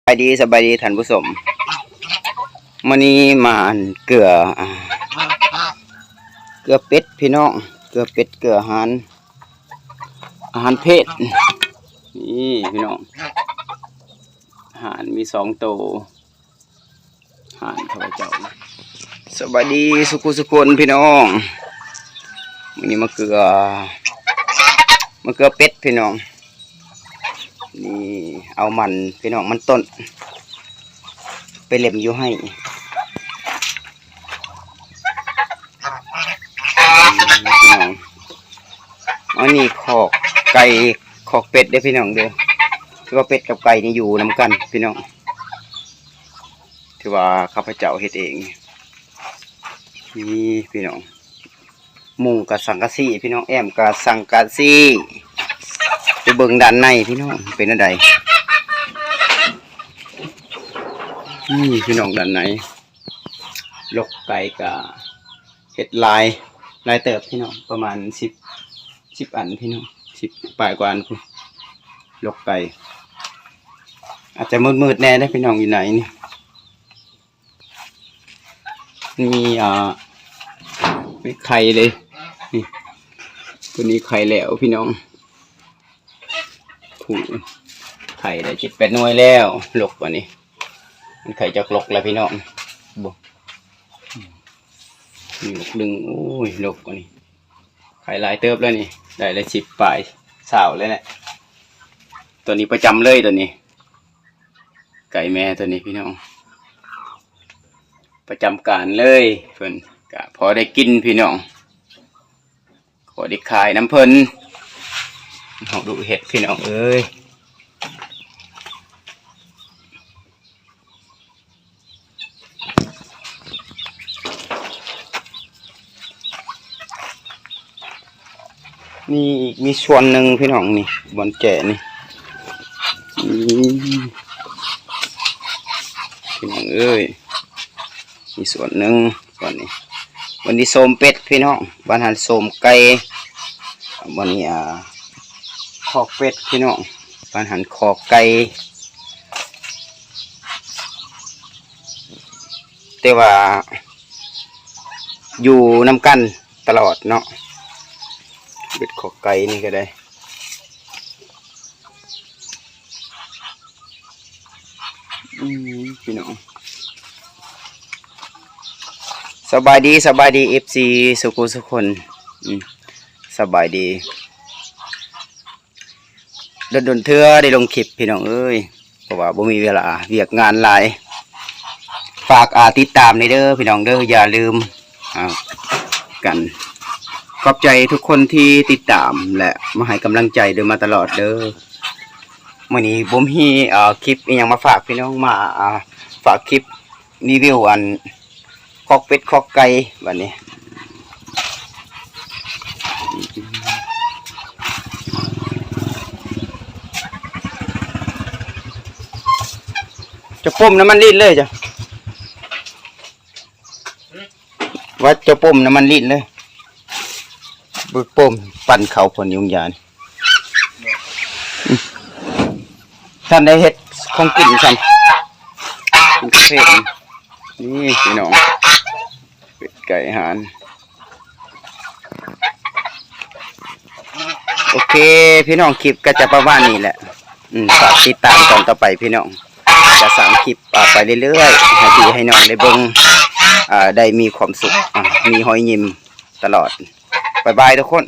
สบายดีท่านผู้ชมมื้อนี้มาเกลือเป็ดพี่น้องเกลือเป็ดเกลืออาหารเพศนี่พี่น้องอาหารมี2ตัวอาหารข้าพเจ้าสบายดีสุขคนพี่น้องมื้อนี้มาเกลือเป็ดพี่น้องนี่เอามันพี่น้องมันต้นไปเล็มอยู่ให้พี่น้องอันนี้คอกไก่คอกเป็ดได้พี่น้องเด้อถือว่าเป็ดกับไก่นี่อยู่นำกันพี่น้องถือว่าข้าพเจ้าเฮ็ดเองนี่พี่น้องมุงกับสังกะสีพี่น้องแอมกับสังกะสีไปเบิ่งด้านในพี่น้องเป็นอะไรนี่พี่น้องด้านในลกไก่กับเห็ดลายเติบพี่น้องประมาณ10อันพี่น้อง10ปลายกว่าอันคุณลกไก่อาจจะมืดแน่ได้พี่น้องอยู่ไหนนี่มีไข่เลยนี่ตัวนี้ไข่แล้วพี่น้องผูไข่ได้7-8 หน่วยแล้วลกวันนี้มันไข่จากลกแล้วพี่น้องบ่นี่ลกดึงโอ้ยลกวันนี้ไข่ลายเติบแล้วนี่ได้เลย10 ปลายสาวแล้วแหละตัวนี้ประจำเลยตัวนี้ไก่แม่ตัวนี้พี่น้องประจำการเลยเพิ่นก็พอได้กินพี่น้องขอได้ขายน้ำเพิ่นเอาดูเห็ดพี่น้องเอ้ยนี่อีกมีส่วนหนึ่งพี่น้องนี่บอนแก่นี่พี่น้องเอ้ยมีส่วนหนึ่งส่วนนี้วันนี้โสมเป็ดพี่น้องบ้านหันโสมไก่วันนี้คอกเป็ดพี่น้องบ้านหันคอกไก่แต่ว่าอยู่นำกันตลอดเนาะเป็ดคอกไก่นี่ก็ได้พี่น้องสบายดีFC สุขคนสบายดีดนเทื่อได้ลงคลิปพี่น้องเอ้ยเพราะว่าบ่มีเวลาเวียกงานหลายฝากติดตามในเด้อพี่น้องเด้ออย่าลืมกันขอบใจทุกคนที่ติดตามและมาให้กำลังใจเดินมาตลอดเด้อมื้อนี้ผมมีคลิปอีหยังมาฝากพี่น้องมาฝากคลิปรีวิวคอกเป็ดคอกไก่แบบนี้จะปุ่มน้ำมันรีดเลยจ้ะว่าจะปุ่มน้ำมันรีดเลยบึกปุ่มปั่นเขาผลยุงยานท่านได้เห็ดของกินซ้ำกินกาแฟนี่พี่น้องเป็ดไก่อาหารโอเคพี่น้องคลิปก็จะประมาณนี้แหละฝากติดตามตอนต่อไปพี่น้องจะสั่งคลิปไปเรื่อยๆให้พี่ให้น้องได้เบิ่งได้มีความสุขมีหอยยิ้มตลอดบ๊ายบายทุกคน